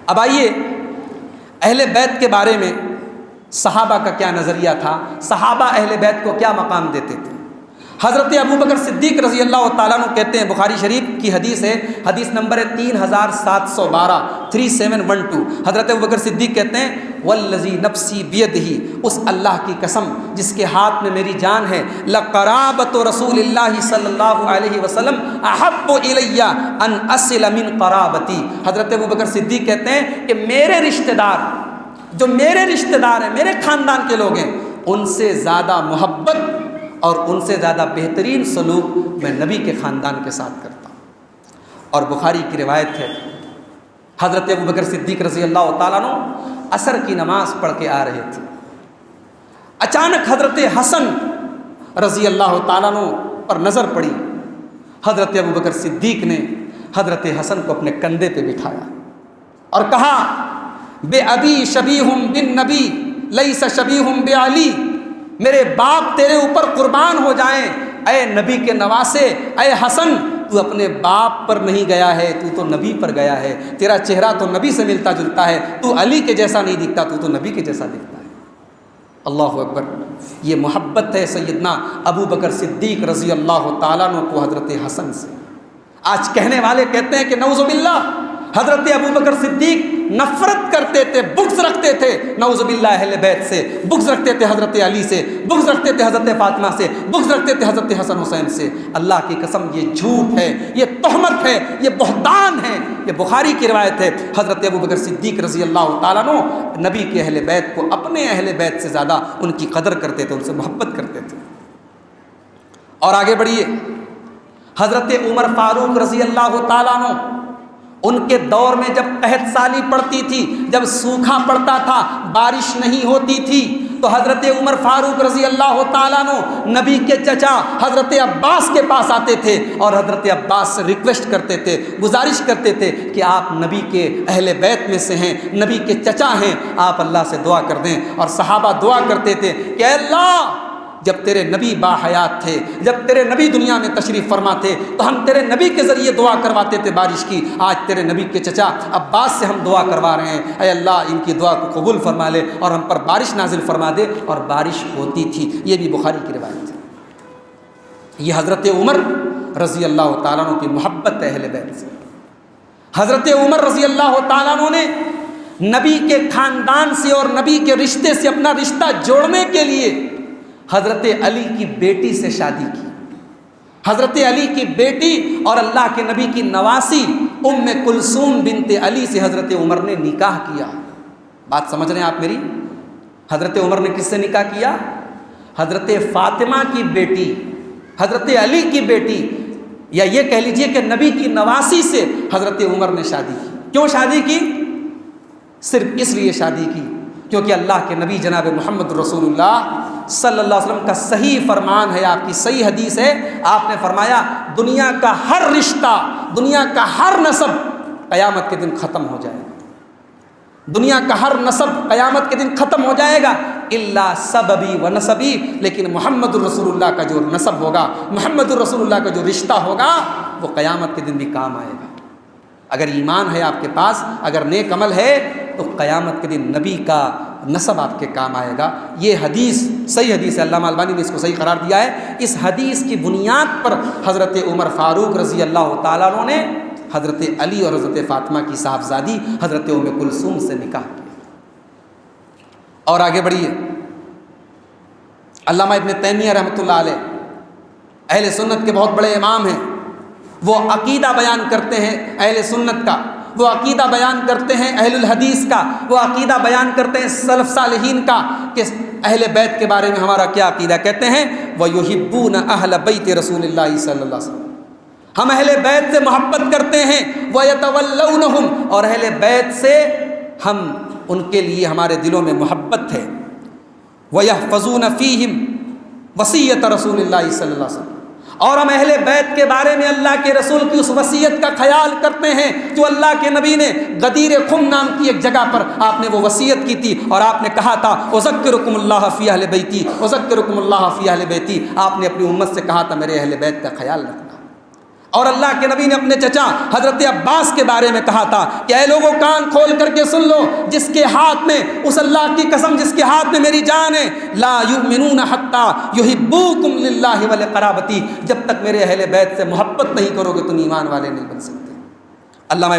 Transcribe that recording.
اب آئیے اہل بیت کے بارے میں صحابہ کا کیا نظریہ تھا، صحابہ اہل بیت کو کیا مقام دیتے تھے۔ حضرت ابوبکر صدیق رضی اللہ تعالیٰ عنہ کہتے ہیں، بخاری شریف کی حدیث ہے، حدیث نمبر ہے 3712 3712، حضرت ابوبکر صدیق کہتے ہیں والذی نفسی بیدہ، اس اللہ کی قسم جس کے ہاتھ میں میری جان ہے، لقرابۃ رسول اللہ صلی اللہ علیہ وسلم احب الی ان اصل من قرابتی۔ حضرت ابوبکر صدیق کہتے ہیں کہ میرے رشتہ دار، جو میرے رشتہ دار ہیں، میرے خاندان کے لوگ ہیں، ان سے زیادہ محبت اور ان سے زیادہ بہترین سلوک میں نبی کے خاندان کے ساتھ کرتا ہوں۔ اور بخاری کی روایت ہے، حضرت ابوبکر صدیق رضی اللہ تعالیٰ عنہ عصر کی نماز پڑھ کے آ رہے تھے، اچانک حضرت حسن رضی اللہ تعالیٰ عنہ پر نظر پڑی۔ حضرت ابوبکر صدیق نے حضرت حسن کو اپنے کندھے پہ بٹھایا اور کہا بے ابی شبیہم بن نبی لیس شبیہم بے علی، میرے باپ تیرے اوپر قربان ہو جائیں، اے نبی کے نواسے، اے حسن، تو اپنے باپ پر نہیں گیا ہے، تو نبی پر گیا ہے، تیرا چہرہ تو نبی سے ملتا جلتا ہے، تو علی کے جیسا نہیں دکھتا، تو نبی کے جیسا دکھتا ہے۔ اللہ اکبر، یہ محبت ہے سیدنا ابوبکر صدیق رضی اللہ تعالیٰ عنہ کو حضرت حسن سے۔ آج کہنے والے کہتے ہیں کہ نعوذ باللہ حضرت ابوبکر صدیق نفرت کرتے تھے، بغض رکھتے تھے نعوذ باللہ اہل بیت سے، بغض رکھتے تھے حضرت علی سے، بغض رکھتے تھے حضرت فاطمہ سے، بغض رکھتے تھے حضرت حسن حسین سے۔ اللہ کی قسم یہ جھوٹ ہے، یہ تہمت ہے، یہ بہتان ہے۔ یہ بخاری کی روایت ہے، حضرت ابوبکر صدیق رضی اللہ تعالیٰ عنہ نبی کے اہل بیت کو اپنے اہل بیت سے زیادہ ان کی قدر کرتے تھے، ان سے محبت کرتے تھے۔ اور آگے بڑھیے، حضرت عمر فاروق رضی اللہ تعالیٰ عنہ، ان کے دور میں جب قحط سالی پڑتی تھی، جب سوکھا پڑتا تھا، بارش نہیں ہوتی تھی، تو حضرت عمر فاروق رضی اللہ تعالیٰ عنہ نبی کے چچا حضرت عباس کے پاس آتے تھے اور حضرت عباس سے ریکویسٹ کرتے تھے، گزارش کرتے تھے کہ آپ نبی کے اہل بیت میں سے ہیں، نبی کے چچا ہیں، آپ اللہ سے دعا کر دیں۔ اور صحابہ دعا کرتے تھے کہ اے اللہ، جب تیرے نبی با حیات تھے، جب تیرے نبی دنیا میں تشریف فرما تھے، تو ہم تیرے نبی کے ذریعے دعا کرواتے تھے بارش کی، آج تیرے نبی کے چچا عباس سے ہم دعا کروا رہے ہیں، اے اللہ ان کی دعا کو قبول فرما لے اور ہم پر بارش نازل فرما دے۔ اور بارش ہوتی تھی، یہ بھی بخاری کی روایت ہے۔ یہ حضرت عمر رضی اللہ تعالیٰ عنہ کی محبت ہے اہل بیت سے۔ حضرت عمر رضی اللہ تعالیٰ عنہ نے نبی کے خاندان سے اور نبی کے رشتے سے اپنا رشتہ جوڑنے کے لیے حضرت علی کی بیٹی سے شادی کی۔ حضرت علی کی بیٹی اور اللہ کے نبی کی نواسی ام کلثوم بنت علی سے حضرت عمر نے نکاح کیا۔ بات سمجھ رہے ہیں آپ میری؟ حضرت عمر نے کس سے نکاح کیا؟ حضرت فاطمہ کی بیٹی، حضرت علی کی بیٹی، یا یہ کہہ لیجئے کہ نبی کی نواسی سے حضرت عمر نے شادی کی۔ کیوں شادی کی؟ صرف اس لیے شادی کی کیونکہ اللہ کے نبی جناب محمد رسول اللہ صلی اللہ علیہ وسلم کا صحیح فرمان ہے، آپ کی صحیح حدیث ہے، آپ نے فرمایا دنیا کا ہر رشتہ، دنیا کا ہر نسب قیامت کے دن ختم ہو جائے گا، دنیا کا ہر نسب قیامت کے دن ختم ہو جائے گا الا سببی و نسبی، لیکن محمد الرسول اللہ کا جو نسب ہوگا، محمد الرسول اللہ کا جو رشتہ ہوگا، وہ قیامت کے دن بھی کام آئے گا۔ اگر ایمان ہے آپ کے پاس، اگر نیک عمل ہے، تو قیامت کے دن نبی کا نسب آپ کے کام آئے گا۔ یہ حدیث صحیح حدیث ہے، علامہ البانی نے اس کو صحیح قرار دیا ہے۔ اس حدیث کی بنیاد پر حضرت عمر فاروق رضی اللہ تعالیٰ عنہ نے حضرت علی اور حضرت فاطمہ کی صاحبزادی حضرت ام کلثوم سے نکاح کیا۔ اور آگے بڑھیے، علامہ ابن تیمیہ رحمۃ اللہ علیہ اہل سنت کے بہت بڑے امام ہیں، وہ عقیدہ بیان کرتے ہیں اہل سنت کا، وہ عقیدہ بیان کرتے ہیں اہل الحدیث کا، وہ عقیدہ بیان کرتے ہیں سلف صالحین کا کہ اہل بیت کے بارے میں ہمارا کیا عقیدہ، کہتے ہیں وَيُحِبُّونَ أَهْلَ بَيْتِ رَسُولِ اللَّهِ صلی اللہ علیہ وسلم، ہم اہل بیت سے محبت کرتے ہیں، وَيَتَوَلَّوْنَهُمْ، اور اہل بیت سے ہم ان کے لیے ہمارے دلوں میں محبت ہے، وَيَحْفَظُونَ فِيهِمْ وصیت رسول اللہ صلی اللہ علیہ وسلم، اور ہم اہل بیت کے بارے میں اللہ کے رسول کی اس وصیت کا خیال کرتے ہیں جو اللہ کے نبی نے غدیر خم نام کی ایک جگہ پر آپ نے وہ وصیت کی تھی اور آپ نے کہا تھا اذکرکم اللہ فی اہل بیتی، اذکرکم اللہ فی اہل بیتی، آپ نے اپنی امت سے کہا تھا میرے اہل بیت کا خیال رکھنا۔ اور اللہ کے نبی نے اپنے چچا حضرت عباس کے بارے میں کہا تھا کہ اے لوگوں کان کھول کر کے سن لو، جس کے ہاتھ میں، اس اللہ کی قسم جس کے ہاتھ میں میری جان ہے، لا یؤمنون حتی یحبوکم للہ ولقرابتی، جب تک میرے اہل بیت سے محبت نہیں کرو گے تم ایمان والے نہیں بن سکتے۔ علامہ